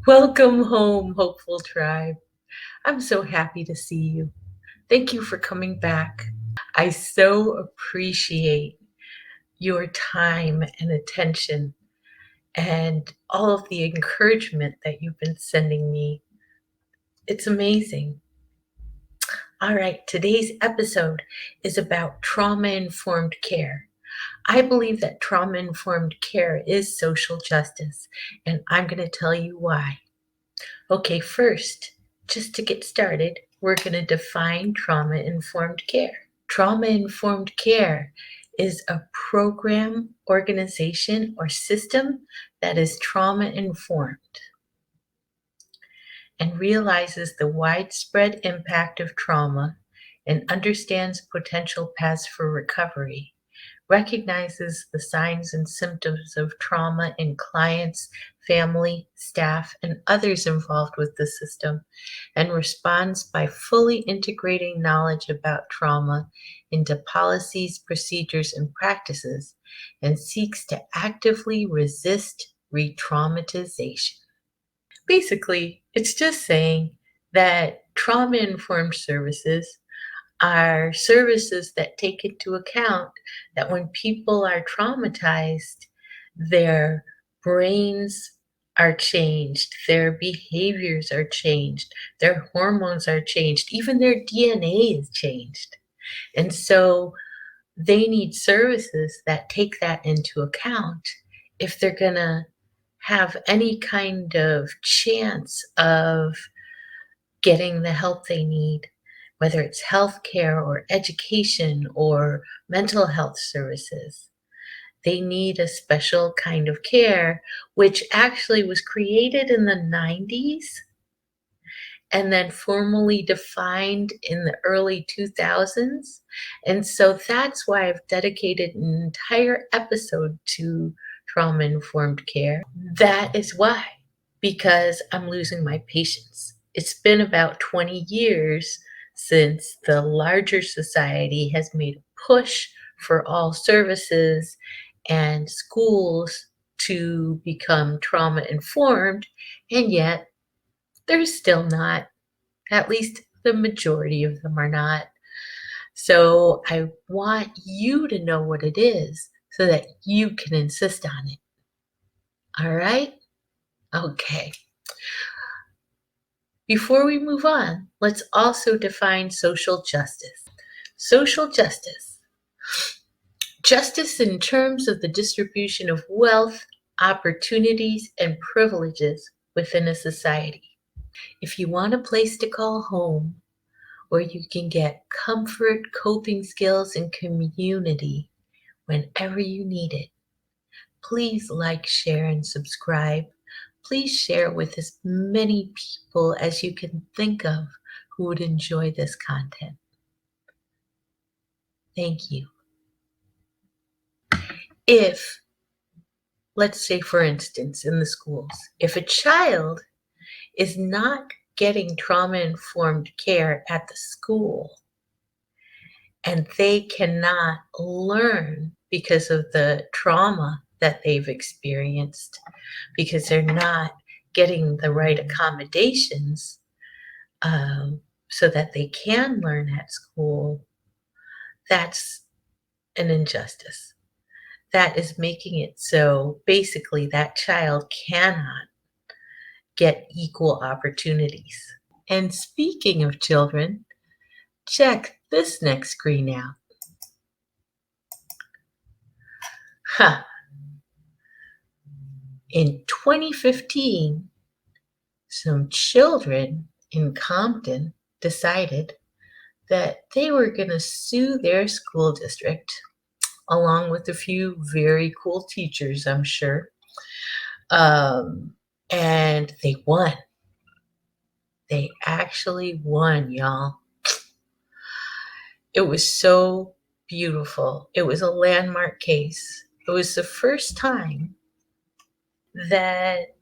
Welcome home, hopeful tribe. I'm so happy to see you. Thank you for coming back. I so appreciate your time and attention and all of the encouragement that you've been sending me. It's amazing. All right, today's episode is about trauma-informed care. I believe that trauma-informed care is social justice, and I'm going to tell you why. Okay, first, just to get started, we're going to define trauma-informed care. Trauma-informed care is a program, organization, or system that is trauma-informed and realizes the widespread impact of trauma and understands potential paths for recovery, recognizes the signs and symptoms of trauma in clients, family, staff, and others involved with the system, and responds by fully integrating knowledge about trauma into policies, procedures, and practices, and seeks to actively resist re-traumatization. Basically, it's just saying that trauma-informed services are services that take into account that when people are traumatized, their brains are changed, their behaviors are changed, their hormones are changed, even their DNA is changed. And so they need services that take that into account if they're going to have any kind of chance of getting the help they need, whether it's healthcare or education or mental health services. They need a special kind of care, which actually was created in the 90s and then formally defined in the early 2000s. And so that's why I've dedicated an entire episode to trauma-informed care. That is why, because I'm losing my patience. It's been about 20 years since the larger society has made a push for all services and schools to become trauma-informed, and yet they're still not. At least the majority of them are not. So I want you to know what it is so that you can insist on it. All right? Okay. Before we move on, let's also define social justice. Social justice. Justice in terms of the distribution of wealth, opportunities, and privileges within a society. If you want a place to call home, where you can get comfort, coping skills, and community whenever you need it, please like, share, and subscribe. Please share with as many people as you can think of who would enjoy this content. Thank you. If, let's say for instance, in the schools, if a child is not getting trauma-informed care at the school and they cannot learn because of the trauma that they've experienced, because they're not getting the right accommodations so that they can learn at school, that's an injustice. That is making it so basically that child cannot get equal opportunities. And speaking of children, check this next screen out. In 2015, some children in Compton decided that they were going to sue their school district, along with a few very cool teachers, I'm sure. And they won. They actually won, y'all. It was so beautiful. It was a landmark case. It was the first time that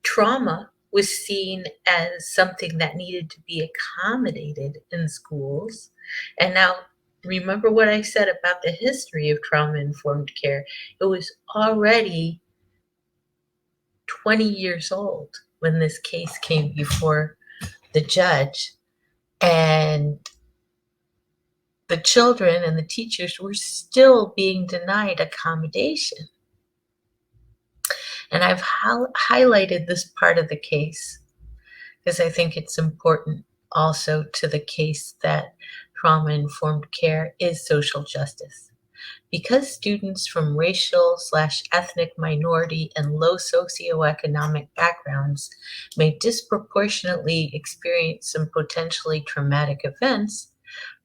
trauma was seen as something that needed to be accommodated in schools. And now, remember what I said about the history of trauma-informed care. It was already 20 years old when this case came before the judge, and the children and the teachers were still being denied accommodation. And I've highlighted this part of the case because I think it's important also to the case that trauma-informed care is social justice. Because students from racial/ethnic minority and low socioeconomic backgrounds may disproportionately experience some potentially traumatic events,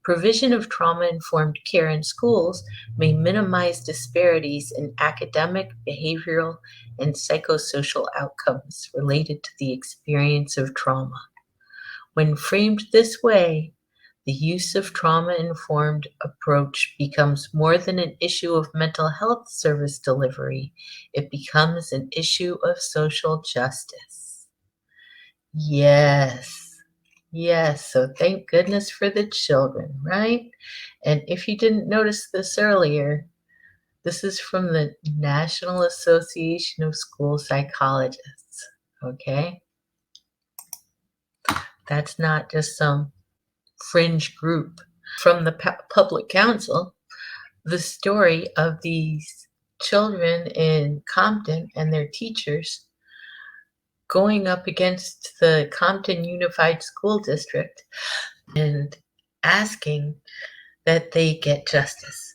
provision of trauma-informed care in schools may minimize disparities in academic, behavioral, and psychosocial outcomes related to the experience of trauma. When framed this way, the use of trauma-informed approach becomes more than an issue of mental health service delivery. It becomes an issue of social justice. Yes, so thank goodness for the children, right? And if you didn't notice this earlier, this is from the National Association of School Psychologists, okay? That's not just some fringe group. From the public council, the story of these children in Compton and their teachers going up against the Compton Unified School District and asking that they get justice.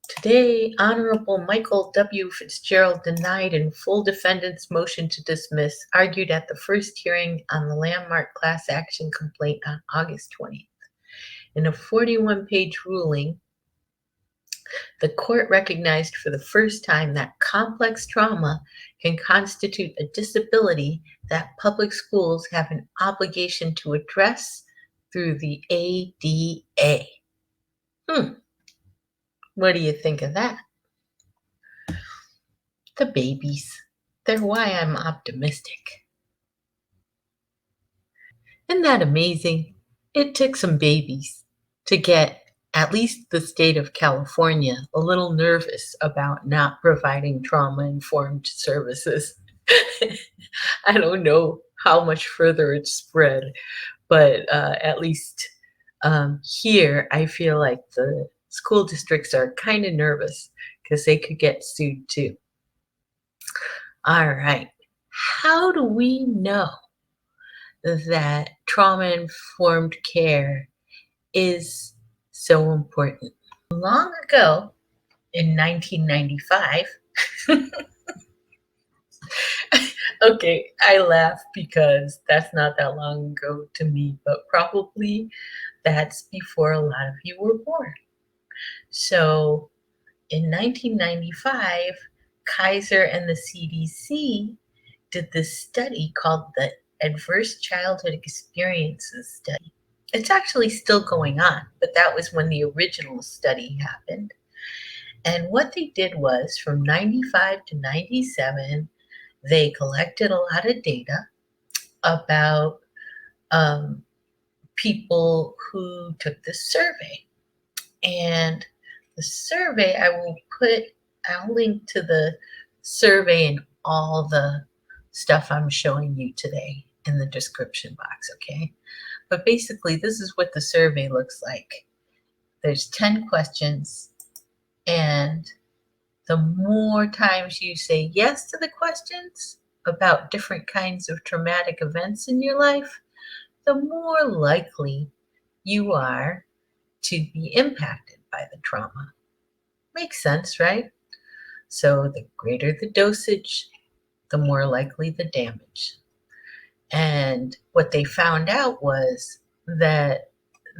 Today, Honorable Michael W. Fitzgerald denied in full defendant's motion to dismiss, argued at the first hearing on the landmark class action complaint on August 20th. In a 41-page ruling, the court recognized for the first time that complex trauma can constitute a disability that public schools have an obligation to address through the ADA. What do you think of that? The babies. They're why I'm optimistic. Isn't that amazing? It took some babies to get at least the state of California a little nervous about not providing trauma-informed services. I don't know how much further it's spread, but at least here, I feel like the school districts are kind of nervous because they could get sued too. All right, how do we know that trauma-informed care is so important? Long ago, in 1995, okay, I laugh because that's not that long ago to me, but probably that's before a lot of you were born. So in 1995, Kaiser and the CDC did this study called the Adverse Childhood Experiences Study. It's actually still going on, but that was when the original study happened. And what they did was from 95 to 97, they collected a lot of data about people who took this survey. And the survey, I'll link to the survey and all the stuff I'm showing you today in the description box, okay? But basically, this is what the survey looks like. There's 10 questions, and the more times you say yes to the questions about different kinds of traumatic events in your life, the more likely you are to be impacted by the trauma. Makes sense, right? So the greater the dosage, the more likely the damage. And what they found out was that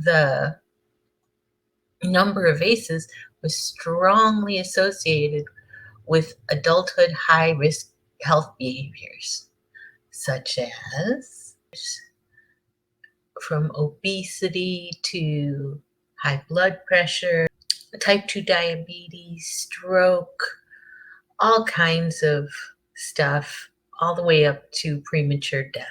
the number of ACEs was strongly associated with adulthood high-risk health behaviors, such as from obesity to high blood pressure, type 2 diabetes, stroke, all kinds of stuff, all the way up to premature death.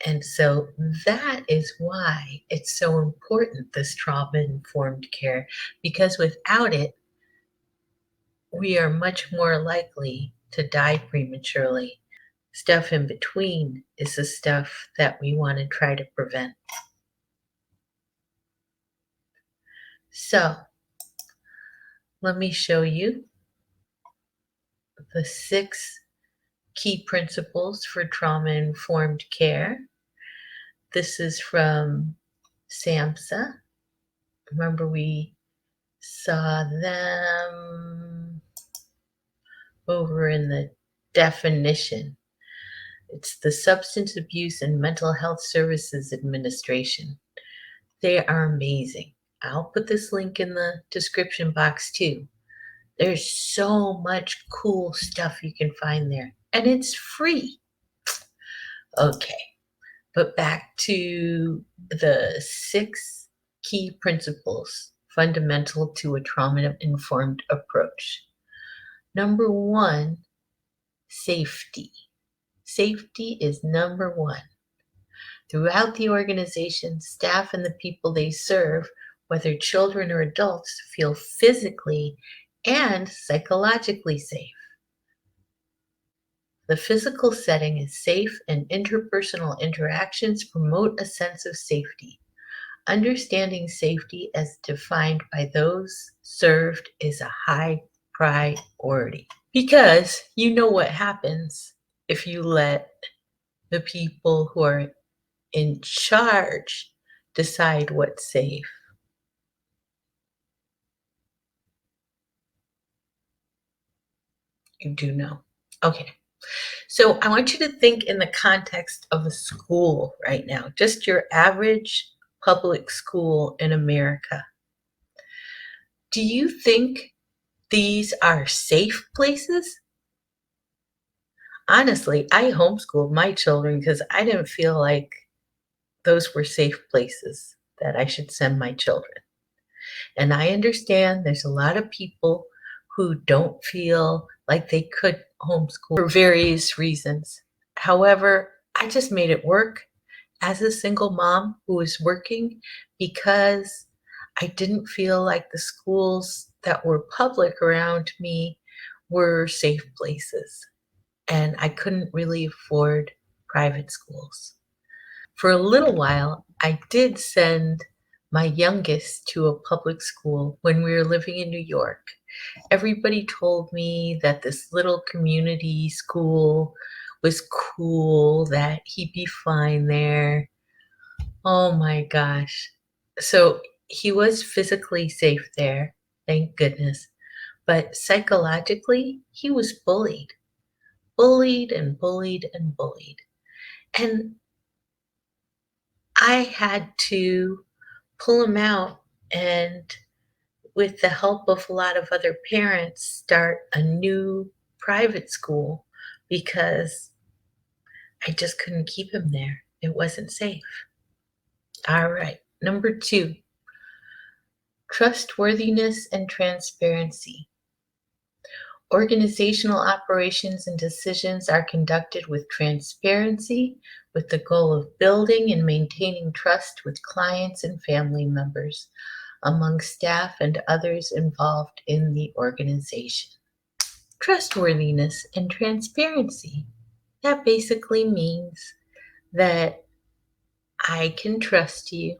And so that is why it's so important, this trauma-informed care, because without it, we are much more likely to die prematurely. Stuff in between is the stuff that we want to try to prevent. So, let me show you the 6 key principles for trauma-informed care. This is from SAMHSA. Remember, we saw them over in the definition. It's the Substance Abuse and Mental Health Services Administration. They are amazing. I'll put this link in the description box too. There's so much cool stuff you can find there, and it's free. Okay, but back to the 6 key principles fundamental to a trauma-informed approach. Number 1, safety. Safety is number 1. Throughout the organization, staff and the people they serve, whether children or adults, feel physically and psychologically safe. The physical setting is safe and interpersonal interactions promote a sense of safety. Understanding safety as defined by those served is a high priority. Because you know what happens if you let the people who are in charge decide what's safe. You do know. Okay. So I want you to think in the context of a school right now, just your average public school in America. Do you think these are safe places? Honestly, I homeschooled my children because I didn't feel like those were safe places that I should send my children. And I understand there's a lot of people who don't feel like they could homeschool for various reasons. However, I just made it work as a single mom who was working because I didn't feel like the schools that were public around me were safe places. And I couldn't really afford private schools. For a little while, I did send my youngest to a public school when we were living in New York. Everybody told me that this little community school was cool, that he'd be fine there. Oh my gosh. So he was physically safe there, thank goodness. But psychologically, he was bullied, bullied and bullied and bullied. And I had to pull him out and, with the help of a lot of other parents, start a new private school because I just couldn't keep him there. It wasn't safe. All right. Number 2, trustworthiness and transparency. Organizational operations and decisions are conducted with transparency, with the goal of building and maintaining trust with clients and family members, among staff and others involved in the organization. Trustworthiness and transparency. That basically means that I can trust you.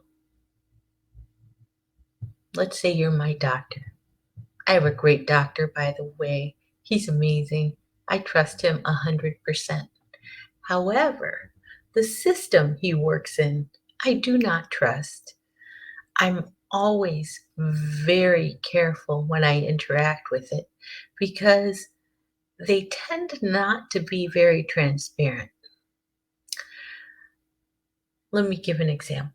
Let's say you're my doctor. I have a great doctor, by the way. He's amazing. I trust him 100%. However, the system he works in, I do not trust. I'm always very careful when I interact with it because they tend not to be very transparent. Let me give an example.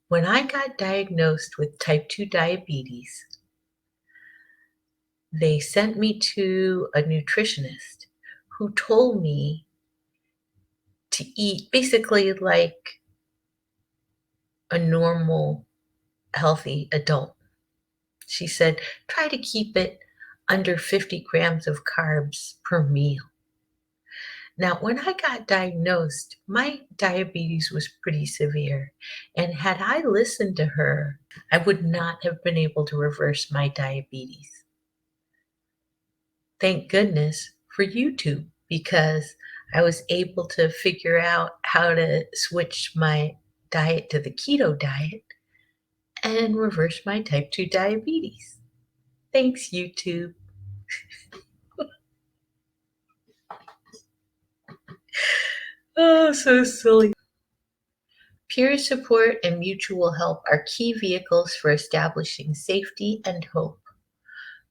When I got diagnosed with type 2 diabetes, they sent me to a nutritionist who told me to eat basically like a normal, healthy adult. She said, try to keep it under 50 grams of carbs per meal. Now, when I got diagnosed, my diabetes was pretty severe. And had I listened to her, I would not have been able to reverse my diabetes. Thank goodness for YouTube, because I was able to figure out how to switch my diet to the keto diet and reverse my type 2 diabetes. Thanks, YouTube. Oh, so silly. Peer support and mutual help are key vehicles for establishing safety and hope,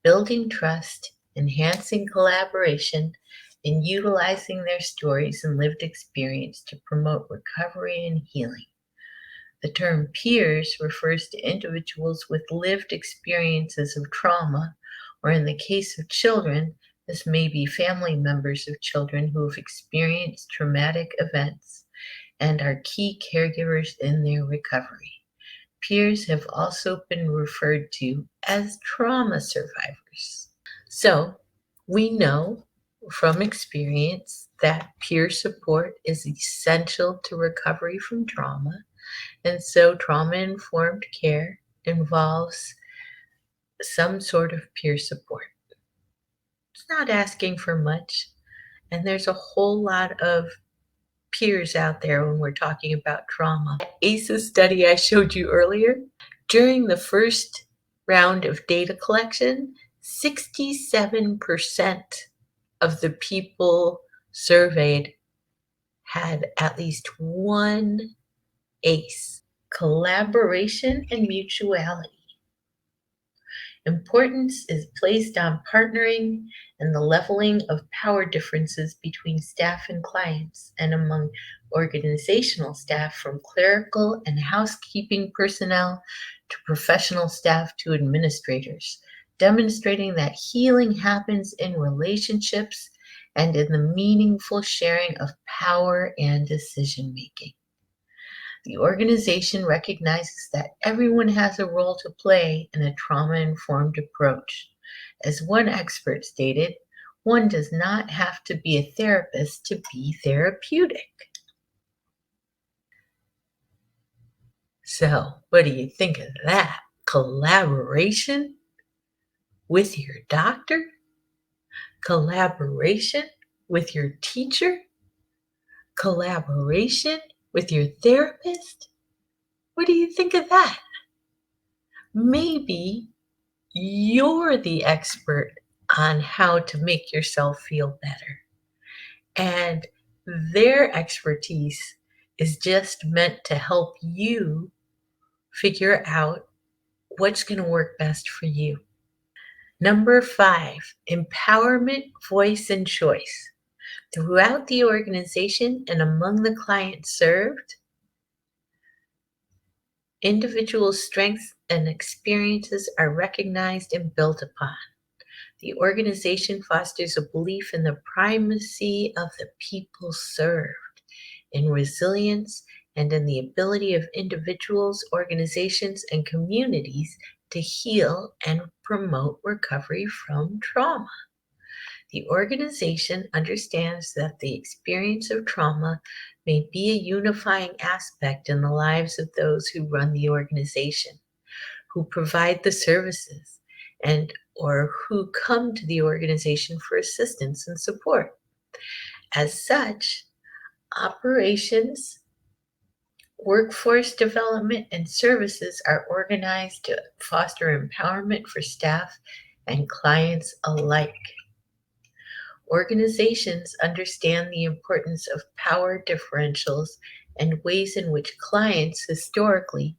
building trust, enhancing collaboration, and utilizing their stories and lived experience to promote recovery and healing. The term peers refers to individuals with lived experiences of trauma, or in the case of children, this may be family members of children who have experienced traumatic events and are key caregivers in their recovery. Peers have also been referred to as trauma survivors. So, we know from experience that peer support is essential to recovery from trauma, and so trauma-informed care involves some sort of peer support. It's not asking for much, and there's a whole lot of peers out there when we're talking about trauma. ACEs study I showed you earlier, during the first round of data collection, 67% of the people surveyed had at least one ACE. Collaboration and mutuality. Importance is placed on partnering and the leveling of power differences between staff and clients, and among organizational staff, from clerical and housekeeping personnel to professional staff to administrators, demonstrating that healing happens in relationships and in the meaningful sharing of power and decision making. The organization recognizes that everyone has a role to play in a trauma-informed approach. As one expert stated, one does not have to be a therapist to be therapeutic. So, what do you think of that? Collaboration with your doctor? Collaboration with your teacher? Collaboration with your therapist? What do you think of that? Maybe you're the expert on how to make yourself feel better, and their expertise is just meant to help you figure out what's going to work best for you. Number 5, empowerment, voice, and choice. Throughout the organization and among the clients served, individuals' strengths and experiences are recognized and built upon. The organization fosters a belief in the primacy of the people served, in resilience, and in the ability of individuals, organizations, and communities to heal and promote recovery from trauma. The organization understands that the experience of trauma may be a unifying aspect in the lives of those who run the organization, who provide the services, and or who come to the organization for assistance and support. As such, operations, workforce development, and services are organized to foster empowerment for staff and clients alike. Organizations understand the importance of power differentials and ways in which clients historically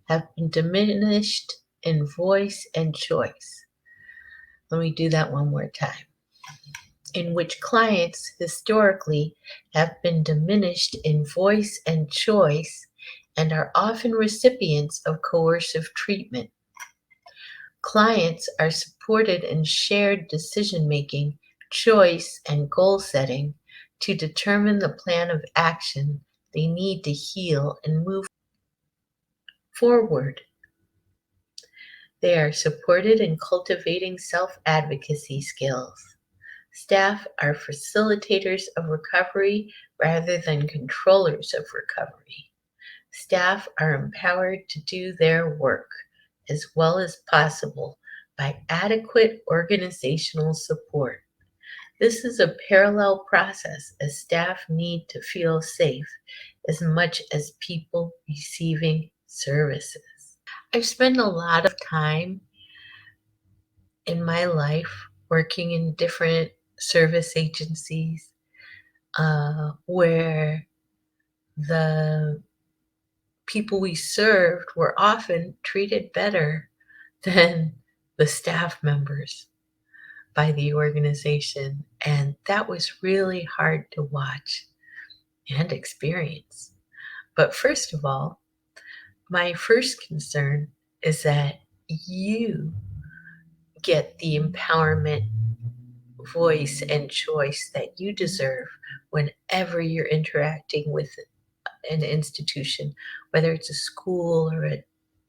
have been diminished in voice and choice. Let me do that one more time. In which clients historically have been diminished in voice and choice and are often recipients of coercive treatment. Clients are supported in shared decision-making, choice, and goal setting to determine the plan of action they need to heal and move forward. They are supported in cultivating self-advocacy skills. Staff are facilitators of recovery rather than controllers of recovery. Staff are empowered to do their work as well as possible by adequate organizational support. This is a parallel process as staff need to feel safe as much as people receiving services. I've spent a lot of time in my life working in different service agencies where the people we served were often treated better than the staff members by the organization. And that was really hard to watch and experience. But first of all, my first concern is that you get the empowerment, voice, and choice that you deserve whenever you're interacting with an institution, whether it's a school or a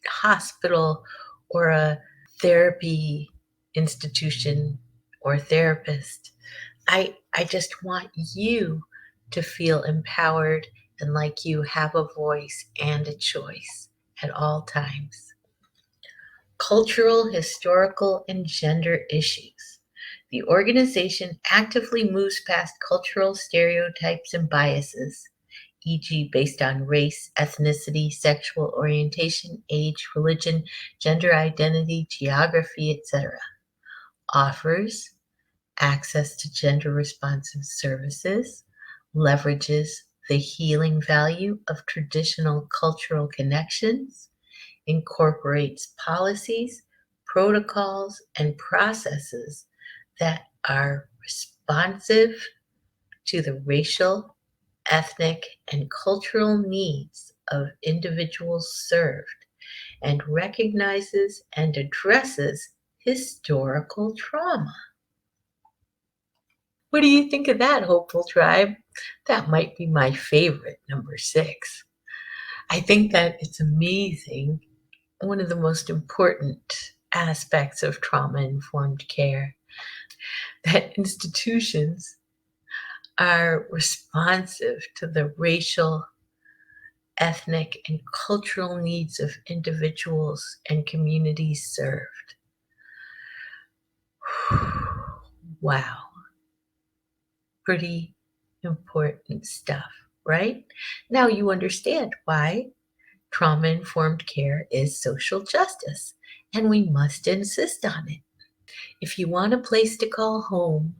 hospital or a therapy institution or therapist. I just want you to feel empowered and like you have a voice and a choice at all times. Cultural, historical, and gender issues. The organization actively moves past cultural stereotypes and biases, e.g., based on race, ethnicity, sexual orientation, age, religion, gender identity, geography, etc. Offers access to gender responsive services, leverages the healing value of traditional cultural connections, incorporates policies, protocols, and processes that are responsive to the racial, ethnic, and cultural needs of individuals served, and recognizes and addresses historical trauma. What do you think of that, Hopeful Tribe? That might be my favorite, number 6. I think that it's amazing. One of the most important aspects of trauma-informed care, that institutions are responsive to the racial, ethnic, and cultural needs of individuals and communities served. Wow. Pretty important stuff, right? Now you understand why trauma-informed care is social justice, and we must insist on it. If you want a place to call home,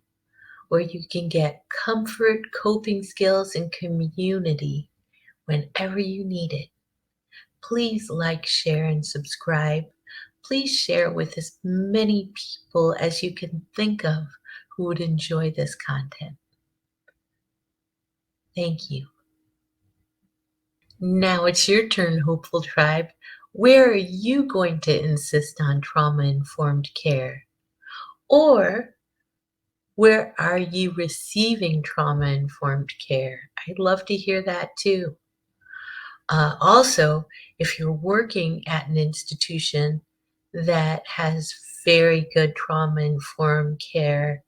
where you can get comfort, coping skills, and community whenever you need it, please like, share, and subscribe. Please share with as many people as you can think of who would enjoy this content. Thank you. Now it's your turn, Hopeful Tribe. Where are you going to insist on trauma-informed care? Or where are you receiving trauma-informed care? I'd love to hear that too. Also, if you're working at an institution that has very good trauma-informed care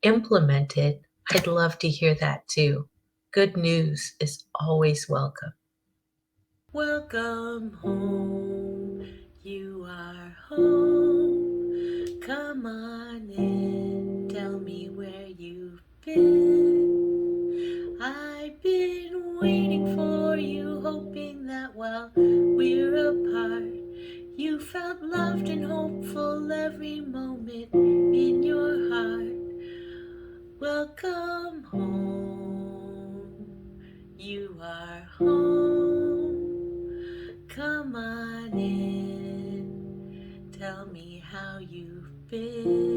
implemented, I'd love to hear that too. Good news is always welcome. Welcome home, you are home. Come on in, tell me where you've been. I've been waiting for you, hoping that while we're apart, you felt loved and hopeful every moment in your heart. Welcome home, you are home. Come on in, tell me how you've been.